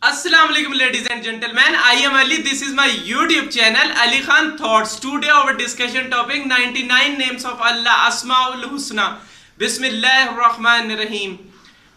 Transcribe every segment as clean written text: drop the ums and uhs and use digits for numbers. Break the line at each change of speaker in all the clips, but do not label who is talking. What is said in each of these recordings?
Assalamu alaikum ladies and gentlemen, I am Ali. This is my YouTube channel Ali Khan Thoughts. Today our discussion topic 99 names of Allah Asmaul Husna. Bismillahir Rahmanir Rahim.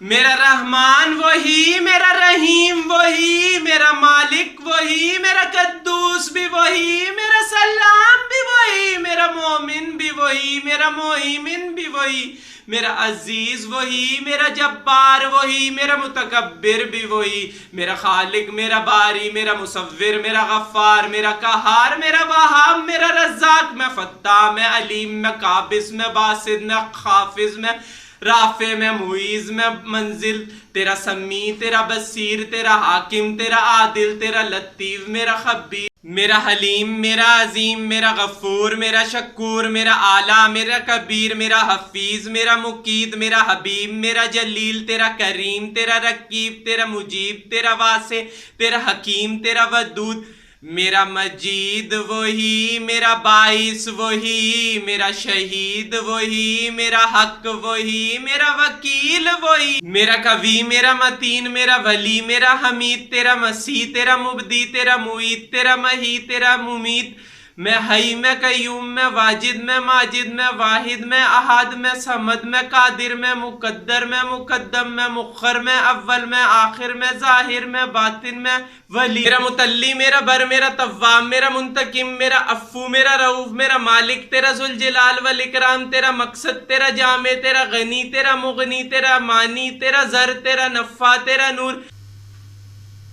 मेरा रहमान वही, मेरा रहीम वही, मेरा मालिक वही, मेरा कद्दूस भी वही, मेरा सलाम भी वही, मेरा मोमिन भी वही, मेरा मोहिमिन भी वही, मेरा अजीज वही, मेरा जब्बार वही, मेरा मुतकब्बिर भी वही, मेरा खालिक, मेरा बारी, मेरा मुसव्विर, मेरा गफ्फार, मेरा कहार, मेरा वहाब, मेरा रज़्ज़ाक, मैं फत्ताह, मैं अलीम, मैं काबिस, मैं बासिद, मैं खाफिज, मैं राफे, में मुईज़, में मंजिल, तेरा समी, तेरा बसीर, तेरा हाकिम, तेरा आदिल, तेरा लतीफ़, मेरा खबीर, मेरा हलीम, मेरा अजीम, मेरा गफूर, मेरा शकूर, मेरा आला, मेरा कबीर, मेरा हफीज़, मेरा मुकीद, मेरा हबीब, मेरा जलील, तेरा करीम, तेरा रकीब, तेरा मुजीब, तेरा वासे, तेरा हकीम, तेरा वदूद, मेरा मजीद वही, मेरा बाइस वही, मेरा शहीद वही, मेरा हक वही, मेरा वकील वही, मेरा कवी, मेरा मतीन, मेरा वली, मेरा हमीद, तेरा मसीह, तेरा मुबदी, तेरा मुईद, तेरा मही, तेरा मुमीत, मैं हई, मैं कयूम, मैं वाजिद, मैं माजिद, मैं वाहिद, मैं अहाद, मैं समद, मैं कादिर, मैं मुकद्दर, मैं मुकद्दम, मैं मुखर, मैं अव्वल, मैं आखिर, मैं जाहिर, मैं बातिन, मैं वली, मेरा मुतल्ली, मेरा बर, मेरा तव्वाब, मेरा मुंतकिम, मेरा अफ़्फू, मेरा रऊफ, मेरा मालिक, तेरा जुल जलाल वल इकराम, तेरा मकसद, तेरा जामे, तेरा गनी, तेरा मुगनी, तेरा मानी, तेरा जर, तेरा नफ़ा, तेरा नूर,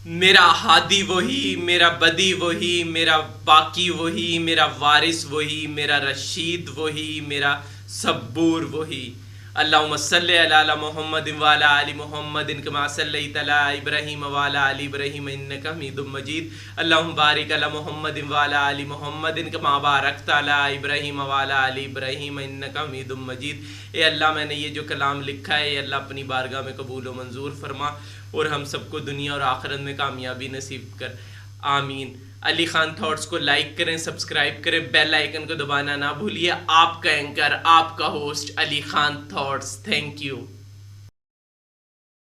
मेरा हादी वही, मेरा बदी वही, मेरा बाकी वही, मेरा वारिस वही, मेरा रशीद वही, मेरा सब्बूर वही। अल्लाहुम्मा सल्लि अला मुहम्मद व अला आलि मुहम्मद कमा सल्लैता अला इब्राहीम व अला आलि इब्राहीम इन्नका हमीदुम मजीद। अल्लाहुम्मा बारिक अला मुहम्मद व अला आलि मुहम्मद कमा बारकता अला इब्राहीम व अला आलि इब्राहीम इन्नका हमीदुम मजीद। ए अल्लाह, मैंने ये जो कलाम लिखा है ये अल्लाह अपनी बारगाह में कबूल व मंजूर फरमा और हम सबको दुनिया और आखिरत में कामयाबी नसीब कर, आमीन। अली खान थॉट्स को लाइक करें, सब्सक्राइब करें, बेल आइकन को दबाना ना भूलिए। आपका एंकर, आपका host Ali Khan thoughts. Thank you.